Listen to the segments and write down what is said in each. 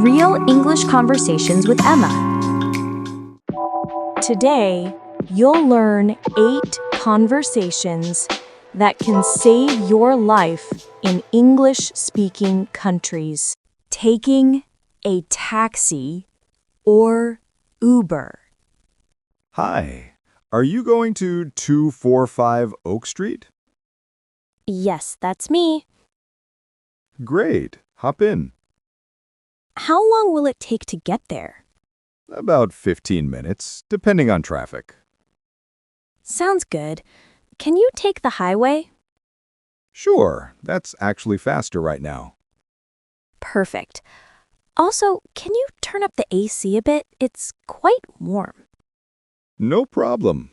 Real English Conversations with Emma. Today, you'll learn 8 conversations that can save your life in English-speaking countries. Taking a taxi or Uber. Hi, are you going to 245 Oak Street? Yes, that's me. Great, hop in. How long will it take to get there? About 15 minutes, depending on traffic. Sounds good. Can you take the highway? Sure, that's actually faster right now. Perfect. Also, can you turn up the AC a bit? It's quite warm. No problem.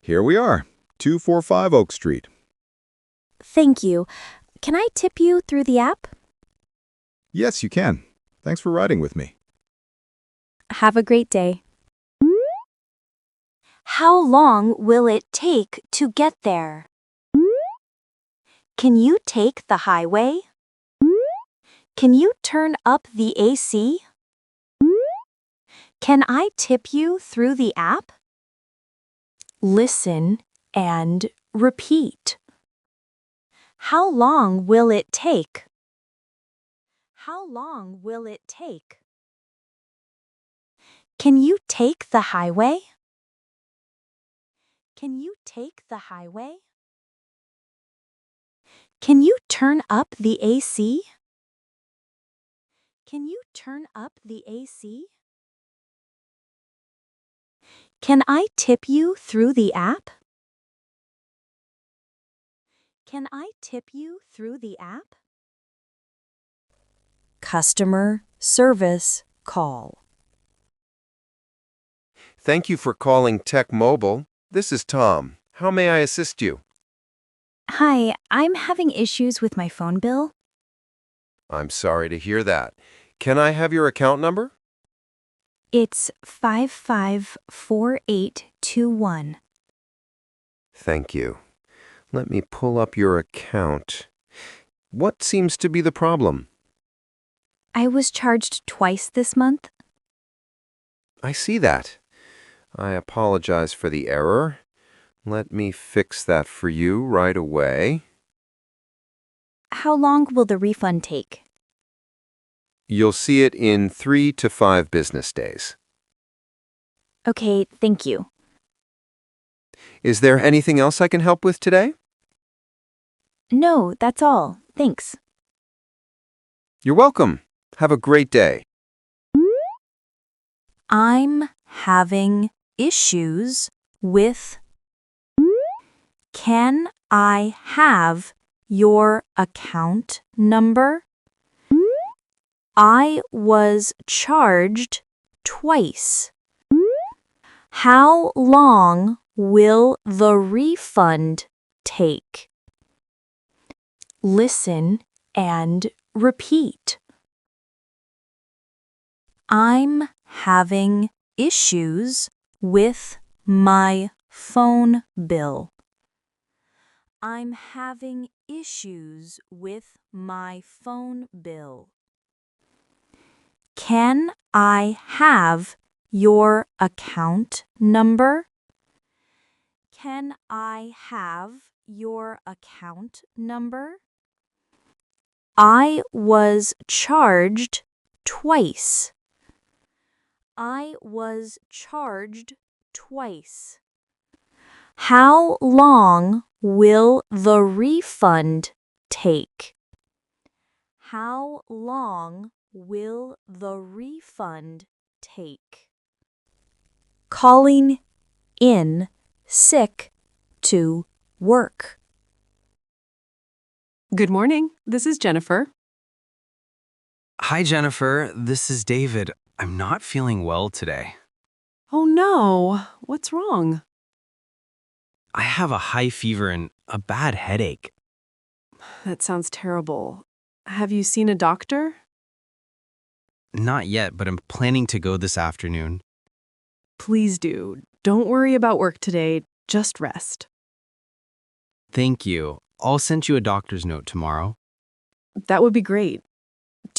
Here we are, 245 Oak Street. Thank you. Can I tip you through the app? Yes, you can. Thanks for riding with me. Have a great day. How long will it take to get there? Can you take the highway? Can you turn up the AC? Can I tip you through the app? Listen and repeat. How long will it take? How long will it take? Can you take the highway? Can you take the highway? Can you turn up the AC? Can you turn up the AC? Can I tip you through the app? Can I tip you through the app? Customer service call. Thank you for calling Tech Mobile. This is Tom. How may I assist you? Hi, I'm having issues with my phone bill. I'm sorry to hear that. Can I have your account number? It's 554821. Thank you. Let me pull up your account. What seems to be the problem? I was charged twice this month. I see that. I apologize for the error. Let me fix that for you right away. How long will the refund take? You'll see it in 3 to 5 business days. Okay, thank you. Is there anything else I can help with today? No, that's all. Thanks. You're welcome. Have a great day. I'm having issues with. Can I have your account number? I was charged twice. How long will the refund take? Listen and repeat. I'm having issues with my phone bill. I'm having issues with my phone bill. Can I have your account number? Can I have your account number? I was charged twice. I was charged twice. How long will the refund take? How long will the refund take? Calling in sick to work. Good morning. This is Jennifer. Hi, Jennifer. This is David. I'm not feeling well today. Oh no, what's wrong? I have a high fever and a bad headache. That sounds terrible. Have you seen a doctor? Not yet, but I'm planning to go this afternoon. Please do. Don't worry about work today. Just rest. Thank you. I'll send you a doctor's note tomorrow. That would be great.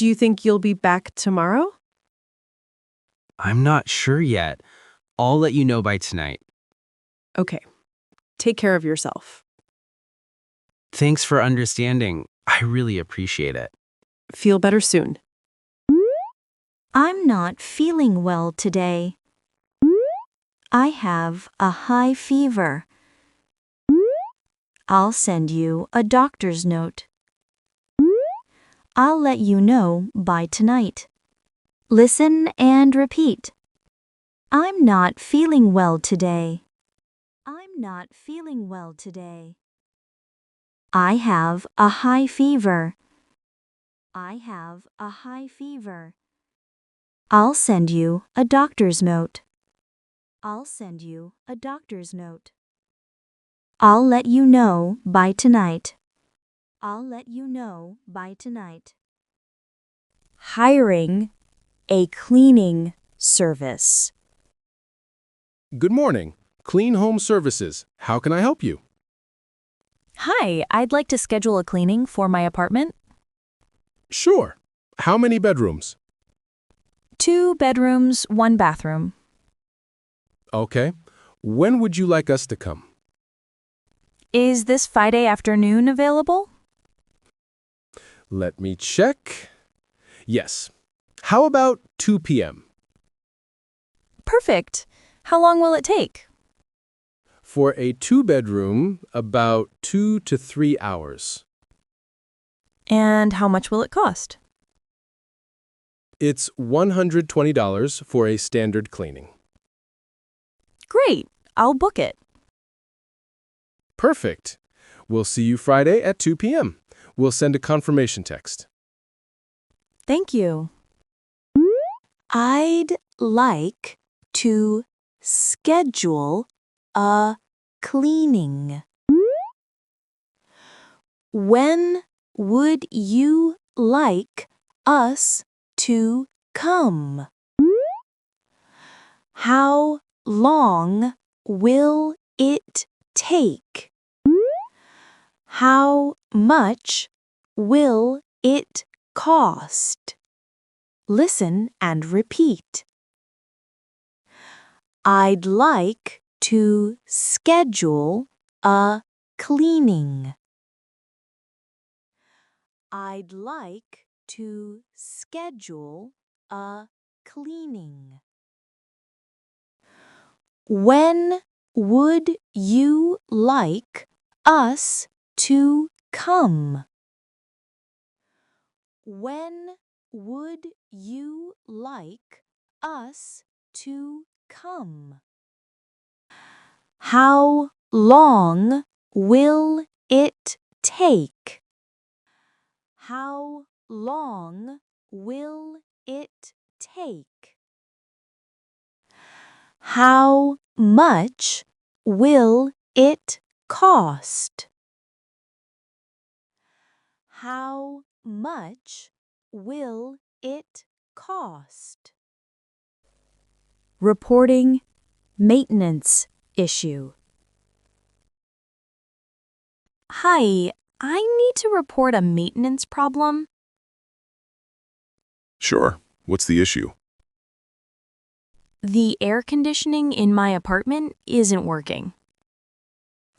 Do you think you'll be back tomorrow? I'm not sure yet. I'll let you know by tonight. Okay. Take care of yourself. Thanks for understanding. I really appreciate it. Feel better soon. I'm not feeling well today. I have a high fever. I'll send you a doctor's note. I'll let you know by tonight. Listen and repeat. I'm not feeling well today. I'm not feeling well today. I have a high fever. I have a high fever. I'll send you a doctor's note. I'll send you a doctor's note. I'll let you know by tonight. I'll let you know by tonight. Hiring a cleaning service. Good morning. Clean Home Services. How can I help you? Hi, I'd like to schedule a cleaning for my apartment. Sure. How many bedrooms? 2 bedrooms, 1 bathroom. Okay. When would you like us to come? Is this Friday afternoon available? Let me check. Yes. How about 2 p.m.? Perfect. How long will it take? For a 2-bedroom, about 2 to 3 hours. And how much will it cost? It's $120 for a standard cleaning. Great. I'll book it. Perfect. We'll see you Friday at 2 p.m. We'll send a confirmation text. Thank you. I'd like to schedule a cleaning. When would you like us to come? How long will it take? How much will it cost? Listen and repeat. I'd like to schedule a cleaning. I'd like to schedule a cleaning. When would you like us to come? When would you like us to come? How long will it take? How long will it take? How much will it cost? How much will it cost? Reporting maintenance issue. Hi, I need to report a maintenance problem. Sure. What's the issue? The air conditioning in my apartment isn't working.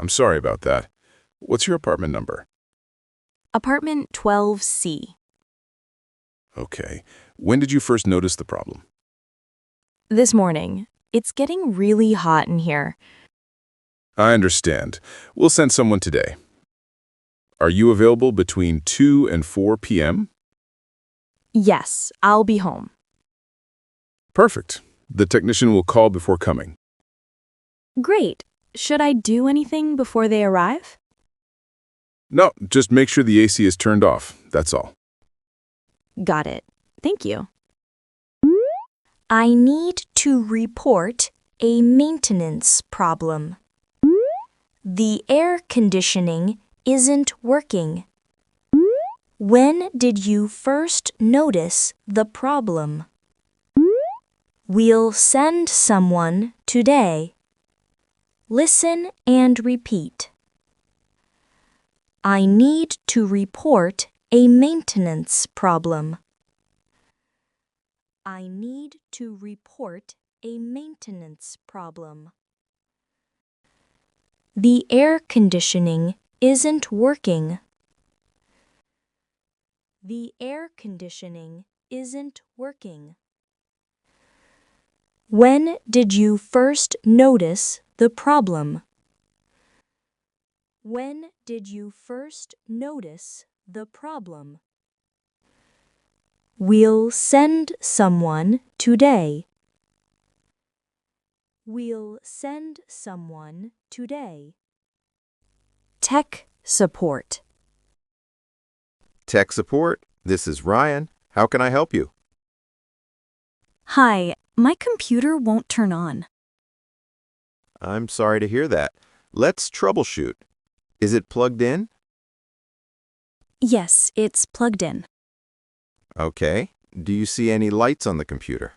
I'm sorry about that. What's your apartment number? Apartment 12C. Okay. When did you first notice the problem? This morning. It's getting really hot in here. I understand. We'll send someone today. Are you available between 2 and 4 p.m.? Yes, I'll be home. Perfect. The technician will call before coming. Great. Should I do anything before they arrive? No, just make sure the AC is turned off. That's all. Got it. Thank you. I need to report a maintenance problem. The air conditioning isn't working. When did you first notice the problem? We'll send someone today. Listen and repeat. I need to report a maintenance problem. I need to report a maintenance problem. The air conditioning isn't working. The air conditioning isn't working. When did you first notice the problem? When did you first notice the problem? We'll send someone today. We'll send someone today. Tech support. Tech support, this is Ryan. How can I help you? Hi, my computer won't turn on. I'm sorry to hear that. Let's troubleshoot. Is it plugged in? Yes, it's plugged in. Okay. Do you see any lights on the computer?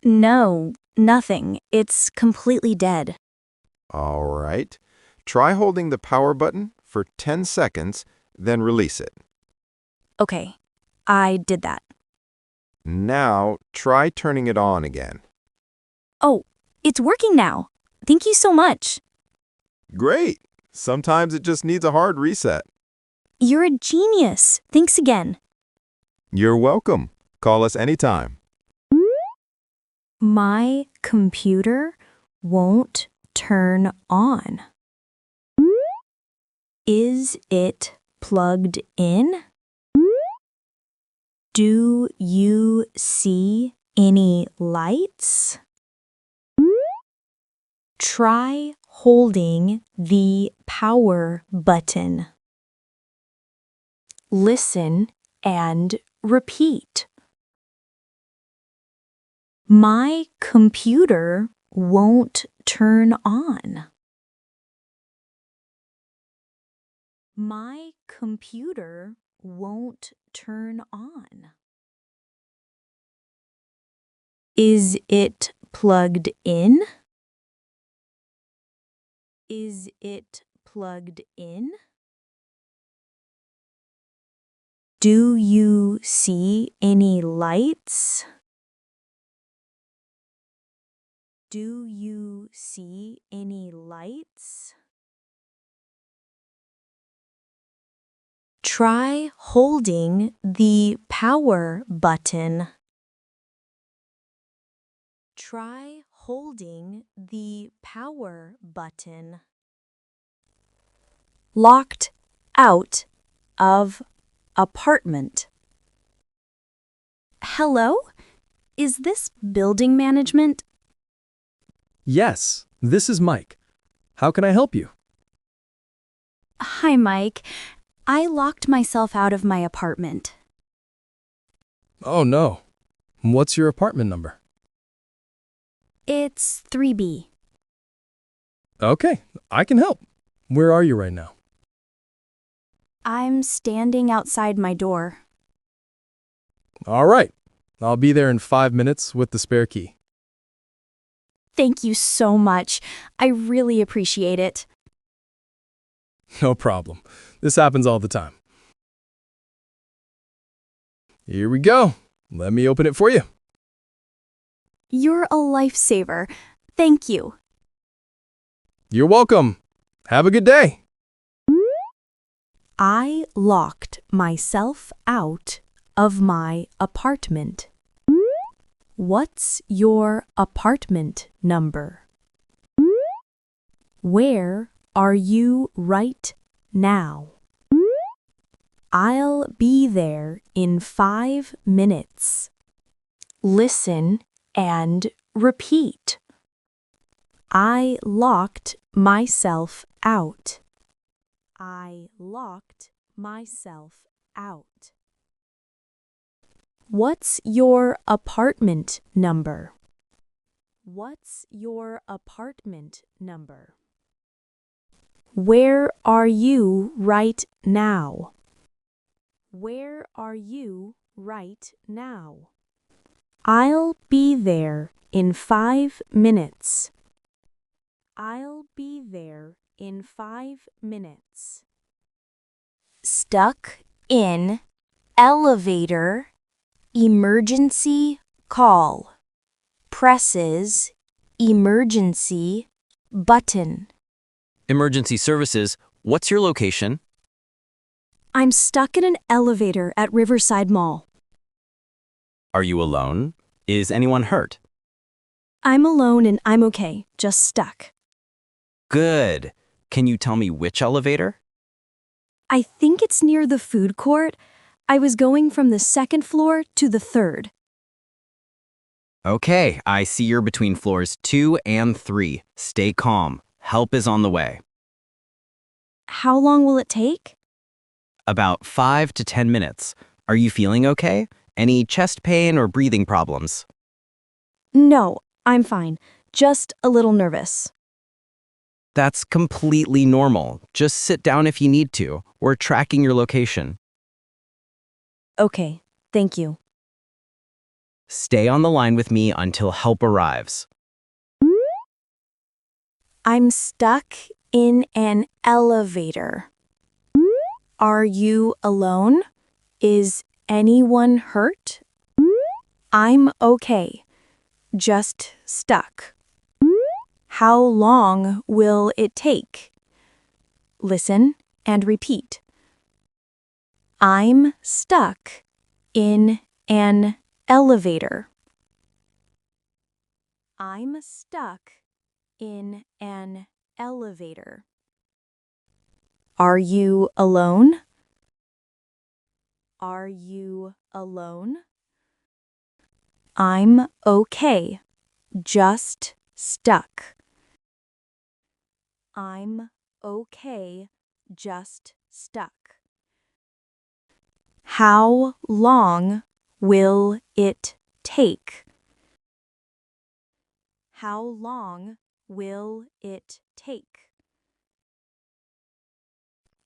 No, nothing. It's completely dead. All right. Try holding the power button for 10 seconds, then release it. Okay, I did that. Now, try turning it on again. Oh, it's working now. Thank you so much. Great! Sometimes it just needs a hard reset. You're a genius. Thanks again. You're welcome. Call us anytime. My computer won't turn on. Is it plugged in? Do you see any lights? Try holding the power button. Listen and repeat. My computer won't turn on. My computer won't turn on. Is it plugged in? Is it plugged in? Do you see any lights? Do you see any lights? Try holding the power button. Try holding the power button. Locked out of apartment. Hello? Is this building management? Yes, this is Mike. How can I help you? Hi, Mike. I locked myself out of my apartment. Oh, no. What's your apartment number? It's 3B. Okay, I can help. Where are you right now? I'm standing outside my door. All right. I'll be there in 5 minutes with the spare key. Thank you so much. I really appreciate it. No problem. This happens all the time. Here we go. Let me open it for you. You're a lifesaver. Thank you. You're welcome. Have a good day. I locked myself out of my apartment. What's your apartment number? Where are you right now? I'll be there in 5 minutes. Listen and repeat. I locked myself out. I locked myself out. What's your apartment number? What's your apartment number? Where are you right now? Where are you right now? I'll be there in 5 minutes. I'll be there in 5 minutes. Stuck in elevator, emergency call, presses, emergency, button. Emergency services, what's your location? I'm stuck in an elevator at Riverside Mall. Are you alone? Is anyone hurt? I'm alone and I'm okay, just stuck. Good. Can you tell me which elevator? I think it's near the food court. I was going from the second floor to the third. Okay, I see you're between floors 2 and 3. Stay calm. Help is on the way. How long will it take? About 5 to 10 minutes. Are you feeling okay? Any chest pain or breathing problems? No, I'm fine. Just a little nervous. That's completely normal. Just sit down if you need to. We're tracking your location. Okay, thank you. Stay on the line with me until help arrives. I'm stuck in an elevator. Are you alone? Is anyone hurt? I'm okay. Just stuck. How long will it take? Listen and repeat. I'm stuck in an elevator. I'm stuck in an elevator. Are you alone? Are you alone? I'm okay. Just stuck. I'm okay. Just stuck. How long will it take? How long will it take?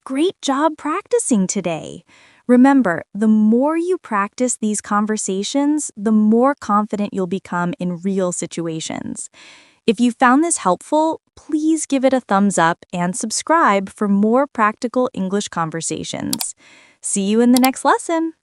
Great job practicing today. Remember, the more you practice these conversations, the more confident you'll become in real situations. If you found this helpful, please give it a thumbs up and subscribe for more practical English conversations. See you in the next lesson.